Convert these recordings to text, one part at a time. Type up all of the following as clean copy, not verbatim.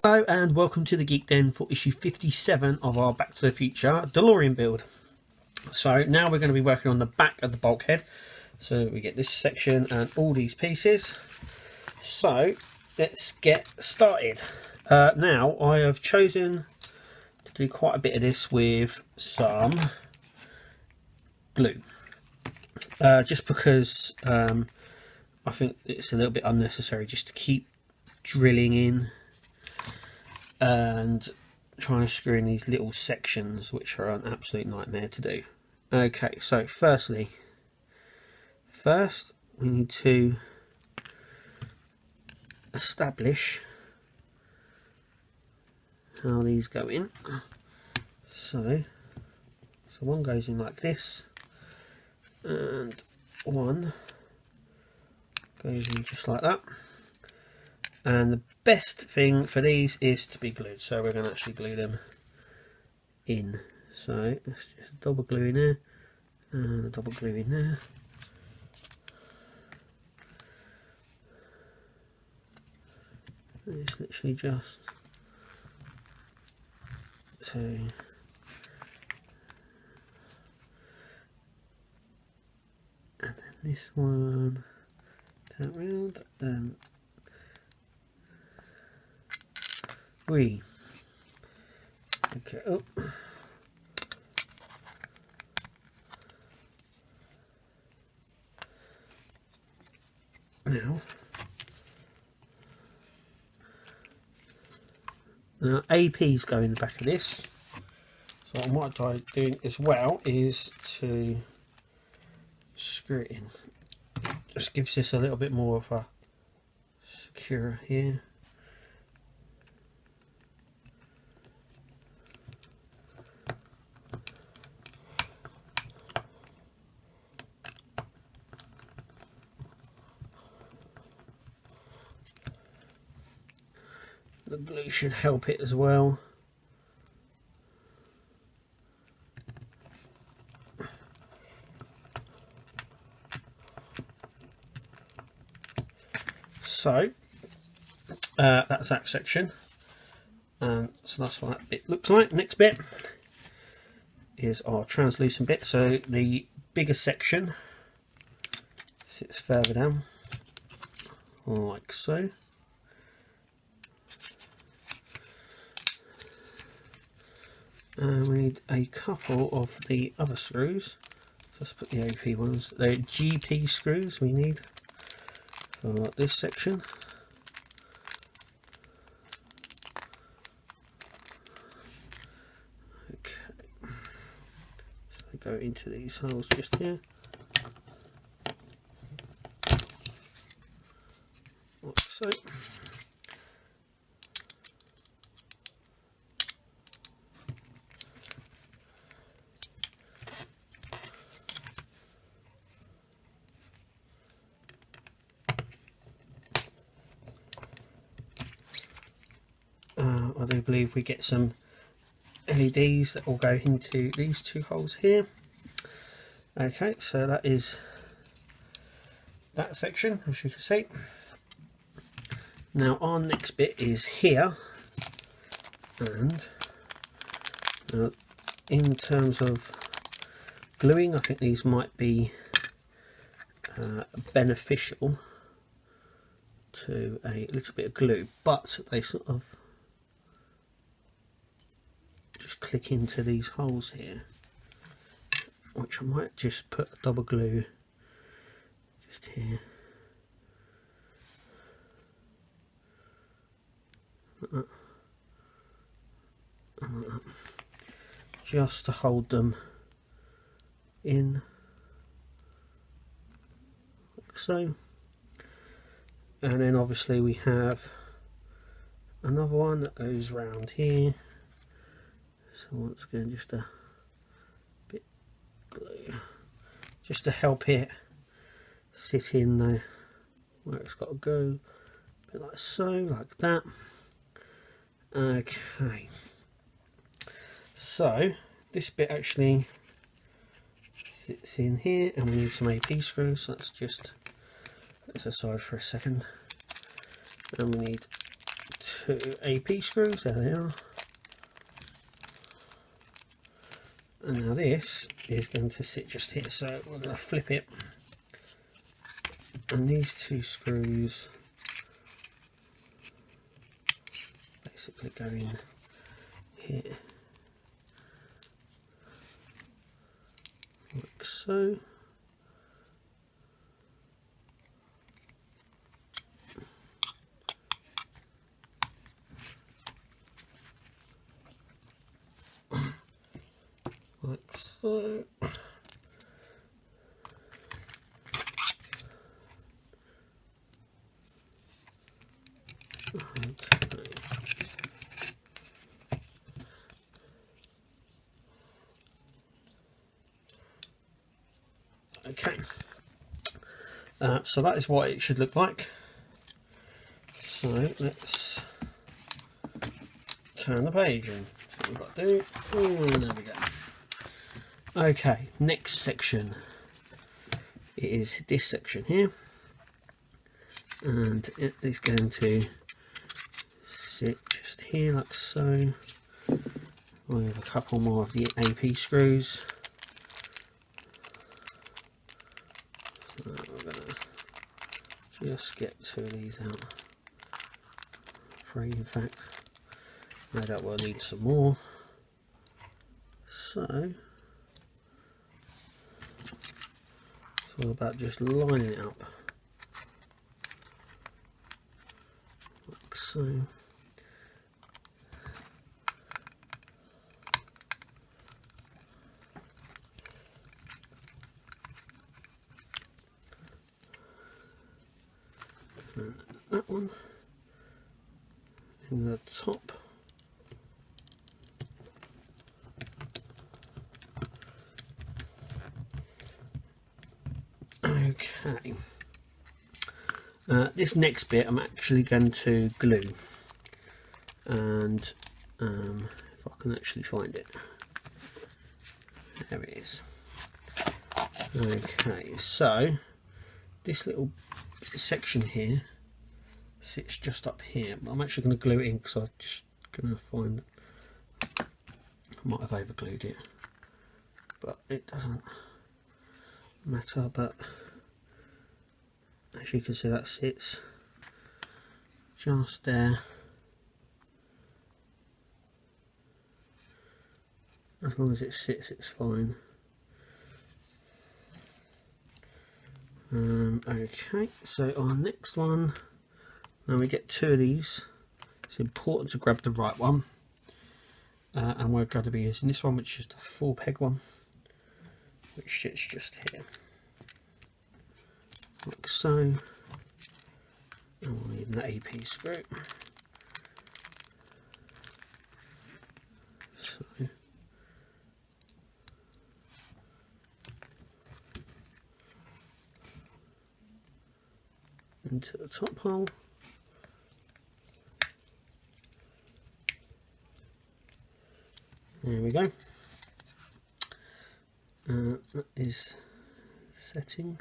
Hello and welcome to the Geek Den for issue 57 of our Back to the Future DeLorean build. So now we're going to be working on the back of the bulkhead. So we get this section and all these pieces. So let's get started. Now I have chosen to do quite a bit of this with some glue. Just because I think it's a little bit unnecessary just to keep drilling in and trying to screw in these little sections, which are an absolute nightmare to do. Okay, so first we need to establish how these go in. So one goes in like this, and one goes in just like that. And the best thing for these is to be glued, so we're going to actually glue them in. So let's just double glue in there and a double glue in there. It's literally just to and then this one turn around and okay. Oh. Now APs go in the back of this. So what I'm doing as well is to screw it in. Just gives this a little bit more of a secure here. The glue should help it as well. So that's that section, and so that's what that bit looks like. Next bit is our translucent bit. So the bigger section sits further down, like so. And we need a couple of the other screws. So let's put the AP ones. The GP screws we need for this section. Okay. So they go into these holes just here. Like so. I do believe we get some LEDs that will go into these two holes here. Okay, so that is that section, as you can see. Now our next bit is here, and in terms of gluing, I think these might be beneficial to a little bit of glue, but they sort of just click into these holes here, which I might just put a double glue just here. Like that. Just to hold them in, like so. and then obviously we have another one that goes round here. So once again, just a bit glue, just to help it sit in there where it's got to go, a bit like so, like that. Okay, so this bit actually sits in here, and we need some AP screws. So let's just put this aside for a second, and we need 2 AP screws. There they are. And now this is going to sit just here, so we're going to flip it, and these 2 screws basically go in here, like so. Like so. Okay, so that is what it should look like. So let's turn the page in. That's what we've got to do. There we go. Okay, next section. It is this section here, and it is going to sit just here like so. We have a couple more of the AP screws. So we're going to just get 2 of these out. 3 in fact. No doubt we'll need some more. So it's all about just lining it up like so. And that one in the top. Okay, this next bit I'm actually going to glue, and if I can actually find it, there it is. Okay, so this little section here sits just up here, but I'm actually going to glue it in because I'm just going to find, I might have over glued it, but it doesn't matter. But as you can see, that sits just there. As long as it sits, it's fine. Okay, so our next one, now we get 2 of these. It's important to grab the right one, and we're going to be using this one, which is the 4 peg one, which sits just here like so, and we'll need an AP screw. So into the top hole. There we go. That is setting,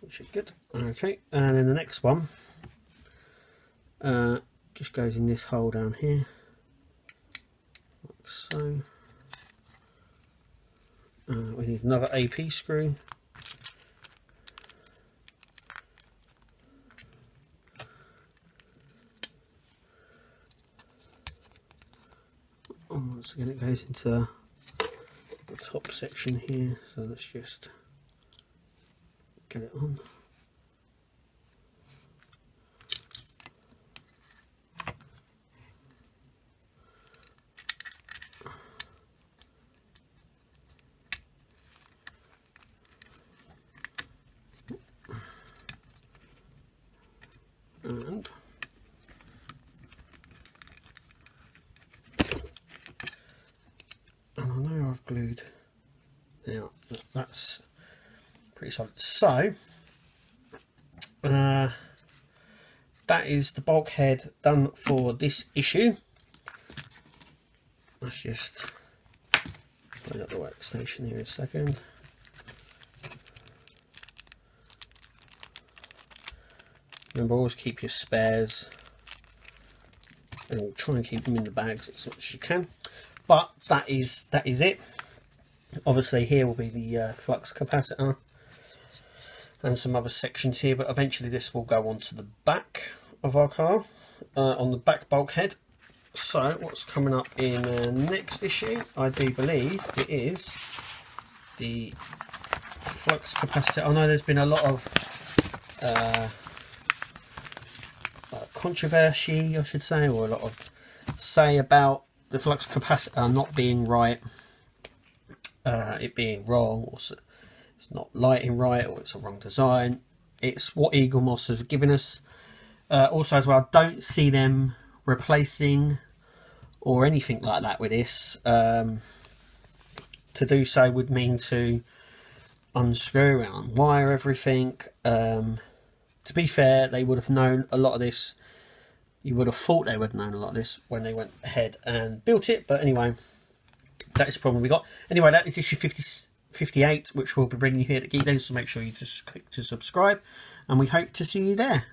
which is good. Okay, and then the next one just goes in this hole down here, like so. We need another AP screw. Once again, it goes into the top section here, so let's just get it on. that's pretty solid. So that is the bulkhead done for this issue. Let's just load up the workstation here in a second. Remember, always keep your spares and try and keep them in the bags as much as you can. But that is it. Obviously here will be the flux capacitor and some other sections here, but eventually this will go onto the back of our car, on the back bulkhead. So what's coming up in the next issue, I do believe it is the flux capacitor. I know there's been a lot of controversy, I should say, or a lot of say about the flux capacitor not being right, it being wrong, or it's not lighting right, or it's a wrong design. It's what Eagle Moss has given us. Also as well, I don't see them replacing or anything like that with this. To do so would mean to unscrew and unwire everything. To be fair, they would have known a lot of this. You would have thought they would have known a lot of this when they went ahead and built it. But anyway, that is the problem we got. Anyway, that is issue 58, which we'll be bringing you here at Geek Den. So make sure you just click to subscribe. And we hope to see you there.